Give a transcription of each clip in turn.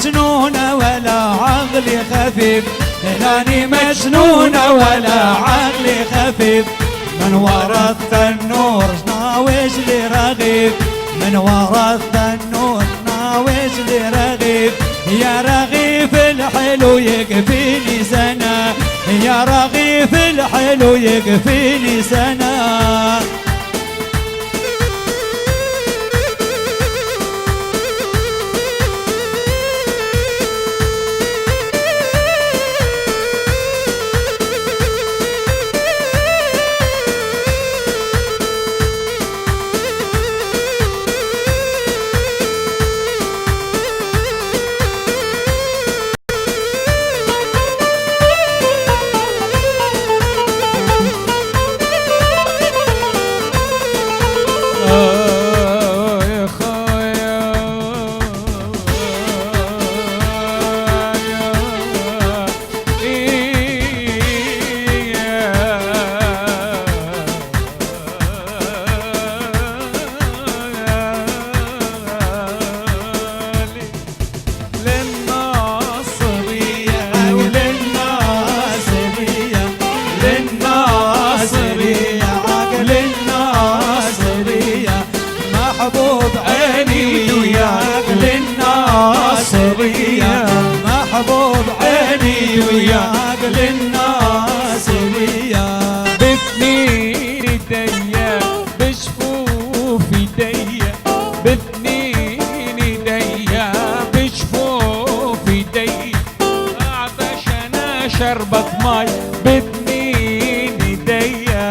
مجنونة ولا عقلي خفيف، لاني مجنونة ولا عقلي خفيف، من ورا التنور ناوج لي رغيف، من ورا التنور ناوج لي رغيف، يا رغيف الحلو يكفيني سنة، يا رغيف الحلو يكفيني سنة. محبوب عيني وياك للناصرية، محبوب عيني وياك للناصرية، بثنين ايديا بشفوف ايديا، بثنين ايديا بشفوف ايديا، اعطش انا شربة ماي بثنين ايديا.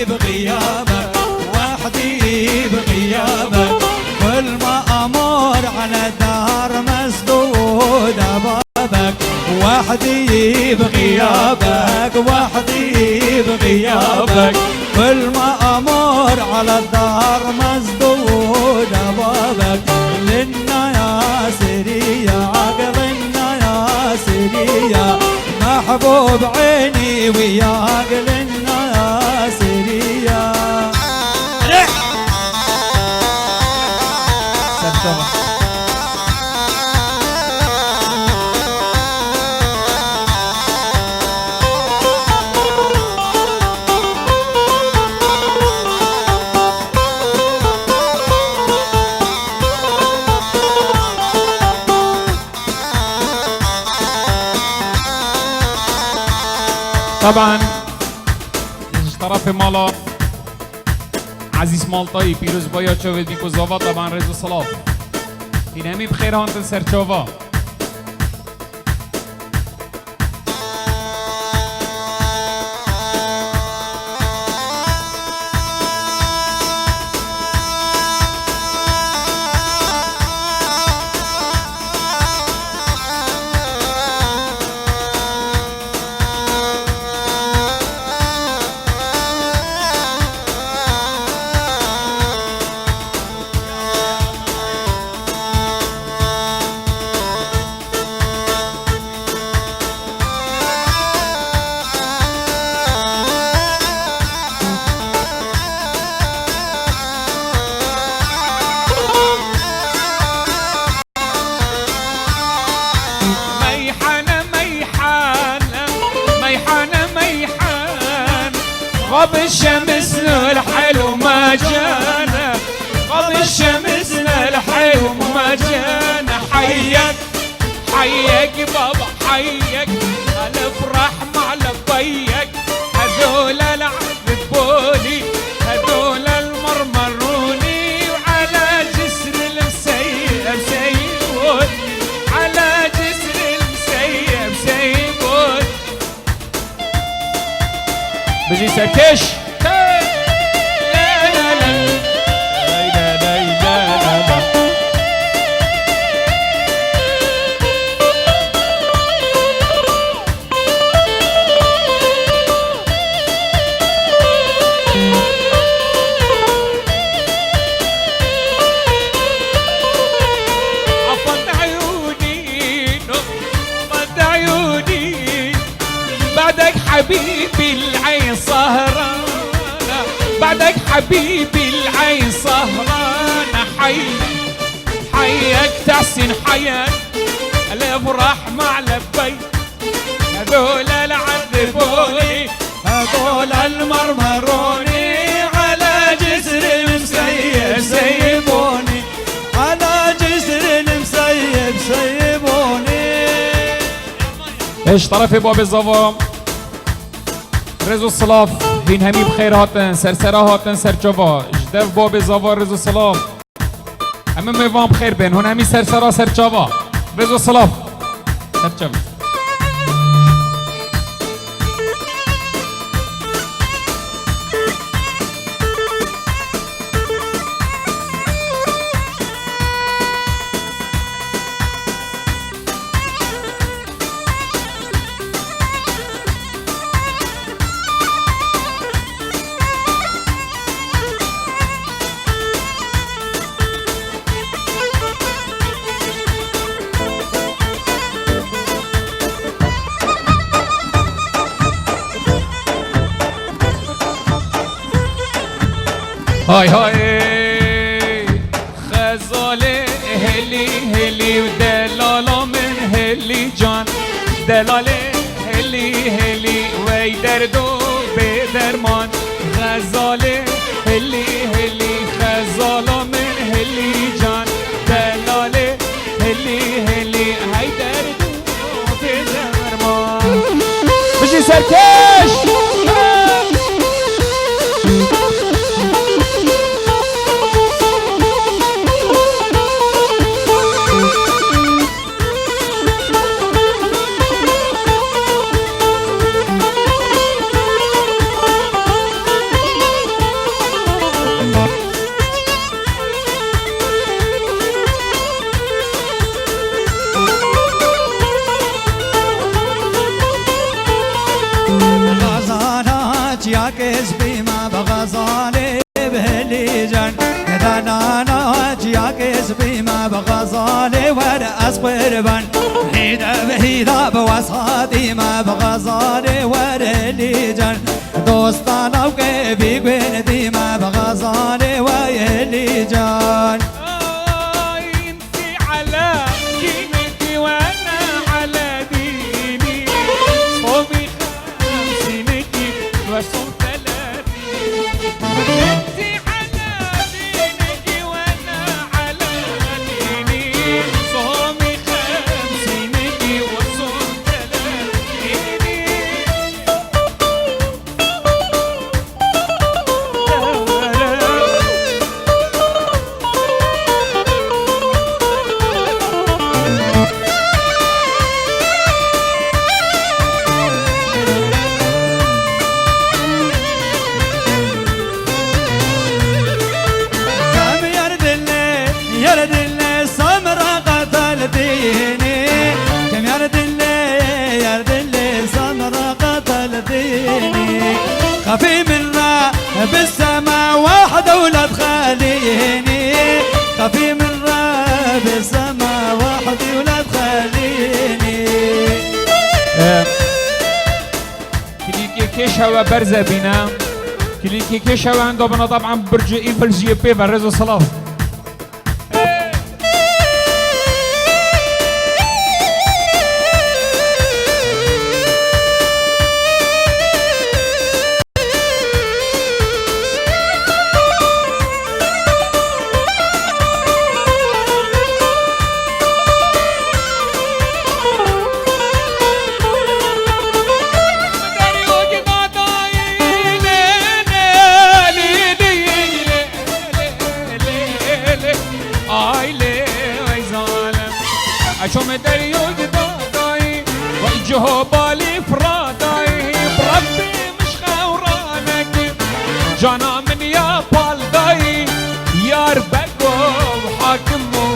بغيابك وحدي بغيابك، كل ما امر على الدار مسدود ابوابك، وحدي بغيابك وحدي بغيابك، كل ما امر على الدار مسدود ابوابك، لنا يا سرية عقلنا يا سرية، محبوب عيني وياك لنا يا سرية. طبعا طرف مالا عزیز مالطایی پیروز بایا چوید میکوزاوا طبعا رضا صلاح اینمی بخیر هانتن سرچاوا. غاب الشمس الحلو ما جانا، غاب الشمس الحلو ما جانا، حيك حيك بابا حيك، الافرح مع لبيك، هذول العذبوني هذول المرمروني، وعلى جسر المسيب سيبون، على جسر المسيب سيبون. بجي سركش العين سهرانة بعدك حبيبي العين سهرانة حيك تحسن حياك الافراح مع لبي هذول العذبوني هذول المرمروني على جسر مسيب سيبوني على جسر مسيب سيبوني. ايش طرفي باب الزوام رزو الصلاف هين همي بخير هاتن سرسرا هاتن سرچوا جدف باب الزوام رزو الصلاف همه میوان بخیر بین هون همی سرسرا سرچوا رزو الصلاف سرچوا هاي هاي غزالة هلي هلي ودلالة من هلي جان دلالة هلي هلي ويدردو بدرمان غزالة هلي هلي غزالة من هلي جان دلالة هلي هلي هيدردو بدرمان بجي سركش ياكس بما بغزالي بهليجان دانانات ياكس بما بغزالي ورأس قربان هيدا بهيدا بوساطي ما بغزالي ورهليجان دوستانا وكيفي قوين دي ما بغزالي ويهليجان خفي منا بالسماء وحده ولا تخليني خفي منا بالسماء وحده ولا تخليني. كليكي كيش هوا برزة بنا كليكي كيش هوا عنده بنا طبعا برج ايفل جي بي فرزو صلاف شوم دريو جداداي وجهه بالي فراداي بربي مش خورانك جانا من يا بالداي يار بقو وحاكمو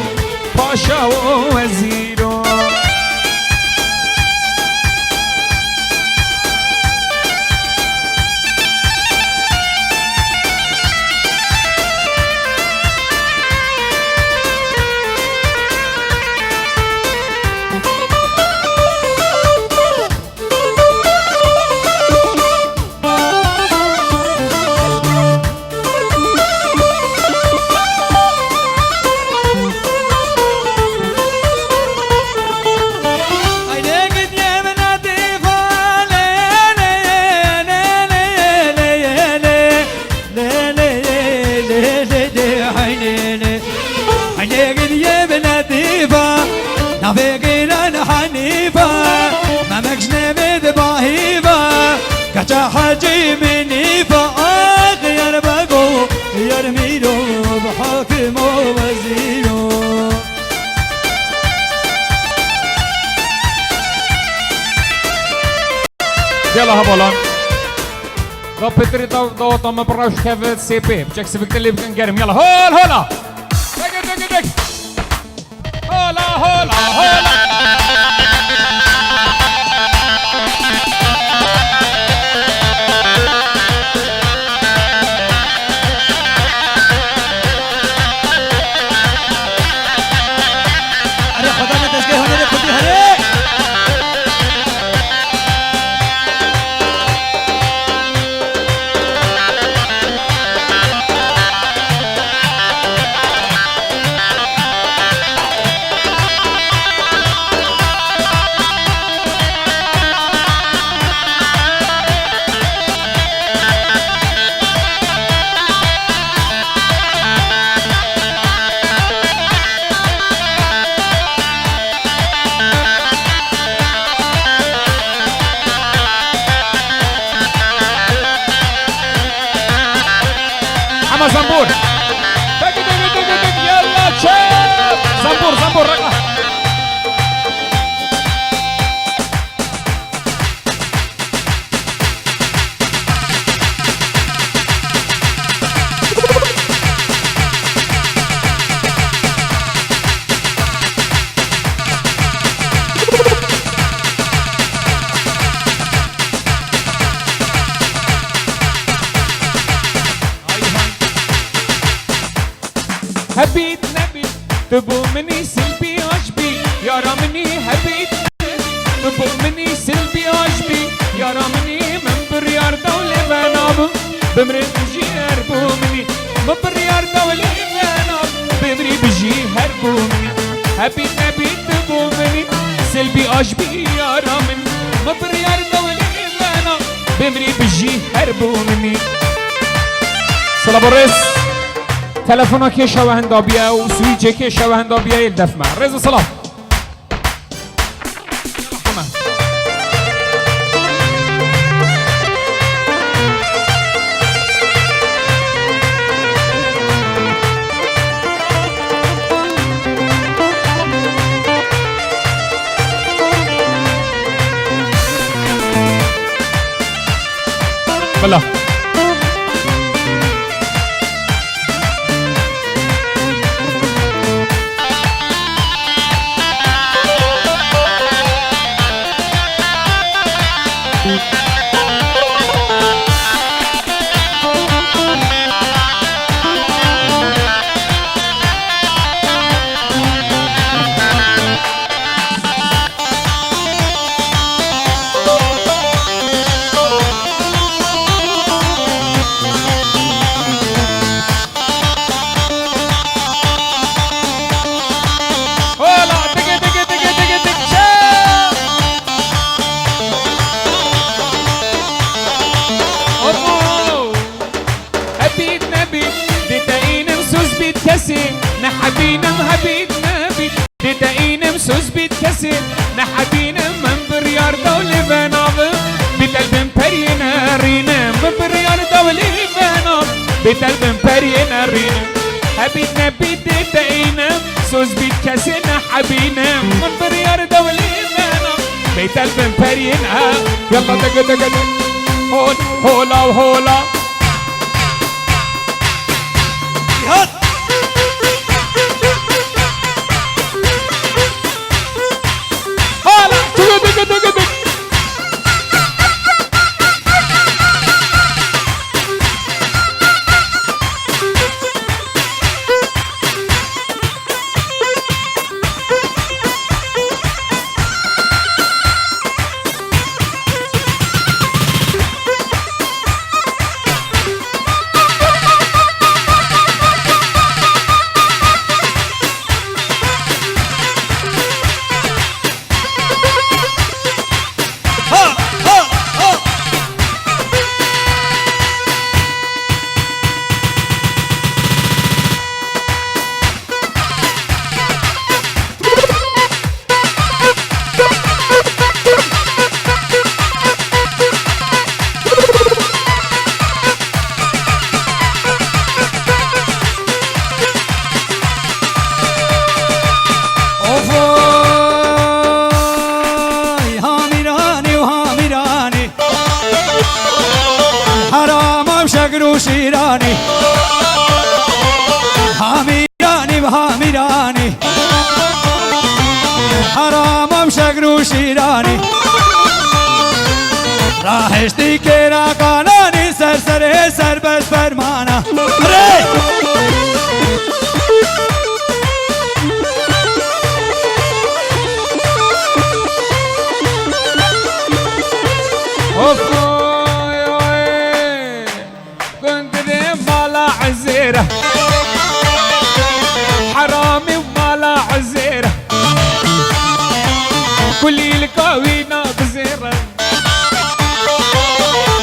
باشا ووزيرو سبكتري دو طم براوش كافت سي بي بتشك سبكتري بكن قرم يلا هول هولا دق دق دق هولا هولا هولا زنبور دق دق دق دق يلا شاب زنبور زنبور رقم هبيت نبي تبو مني سلبي عجبي يا رامني هبيت تبو مني سلبي عجبي يا رامني من بريار دولي بناب بمري بجي هربو مني من بريار دولي بناب بمري بجي هربو مني هبيت نبي تبو مني سلبي عجبي يا رامني من بريار دولي بناب بمري بجي هربو مني سلام الرئيس تلفن که شوهندابیه و سویچه که شوهندابیه دفمه رضا سلام بله نحبينم هبيت نبي دتاينم سوس بيت كسر نحبينم من بريار دولي بناب بتلبن برينا رينا من بريار دولي بناب بتلبن برينا رينا هبيت نبي دتاينم سوس بيت كسر نحبينم من بريار دولي بناب بتلبن برينا يلا دق دق دق هول هولا وهولا شقر وشيراني هاميراني بهاميراني حرام شقر وشيراني راح اشتكي راقاناني سرسري سر بس فرمانه حرامي ومالا عزيرة كلي القوينا بزيرة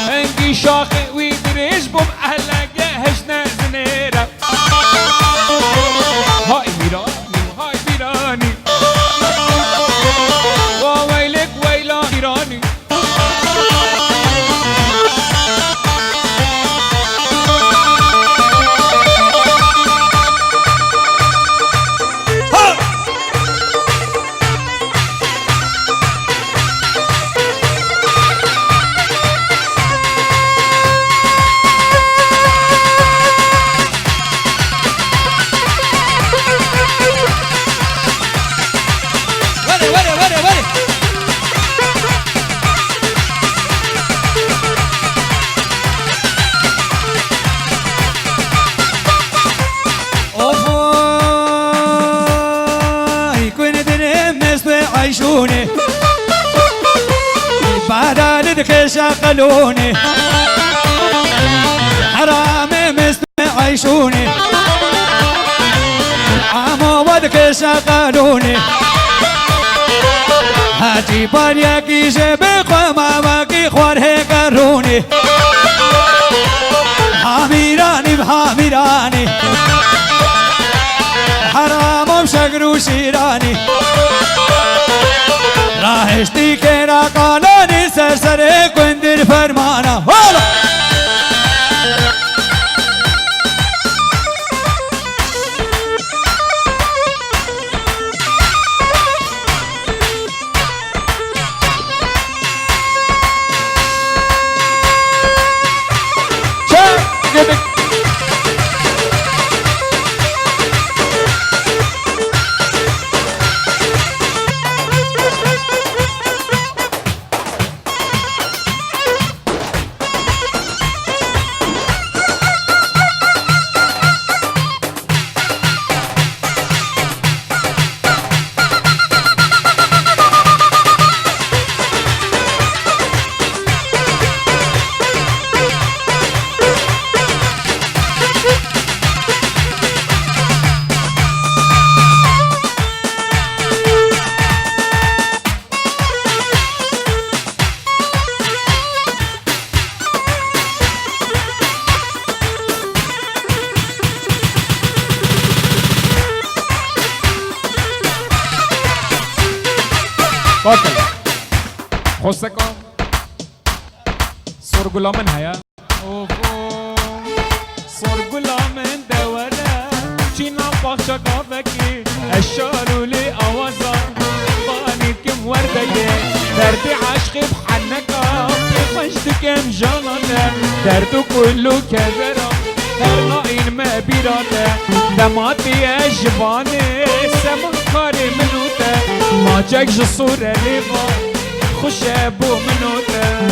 انقي شاخي ويدريش بوم اهلا جهشنا زنيرة هاي ميراني وهاي ميراني وويلك ويلا ميراني عيشوني بعد ذلك شغلوني حرامي مسمع عيشوني عمو ودك شغلوني هاتي بالياكي جيبي خوما باقي خوار هيك روني هاميراني بهاميراني حرام شقر وشيراني راح اشتكي راقاناني سرسري كندر فرمانه هلا باكل خوستكم سورغلا من هيا سورغلا من دورة چینا باخشا قابكي الشارو لي آوازا باني كم وردية درد عشق بحنكا بخشتكم جالانا درد كله كذرا هرنائين ما بيراتا دماتي اجباني سمن كاري منوتا ما جاك جسورة ليبا خوش ابو منوتا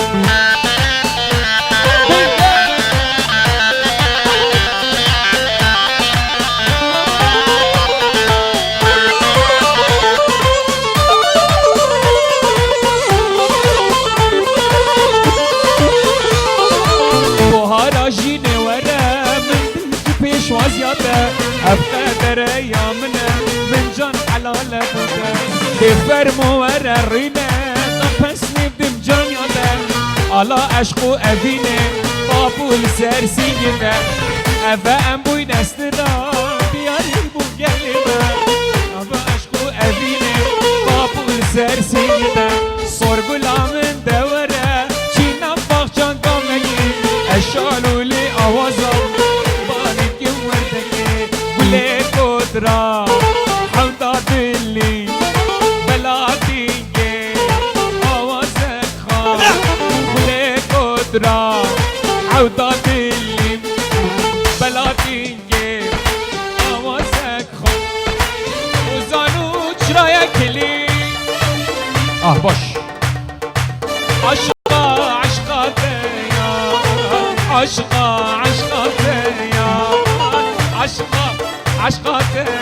بوهارا جيني ورا من بيش وازياتا افقادر ايامنا من جان حلالة بودا بفرمو ورا الرينا طبسني بدم جان ياتا على عشقو افيني بابو السرسينيتا افا امبوي نستدا دياري بو قلبا افا عشقو افيني بابو السرسينيتا صورقلا من دورا چينا باخشان قامني الشالو لي اوازا بارك وردك ولي قدرة حوضا دلي بلادي اوازك خان ولي قدرة حوضا دلي باش عشقا عشقاتيا عشقا عشقاتيا عشقا عشقاتيا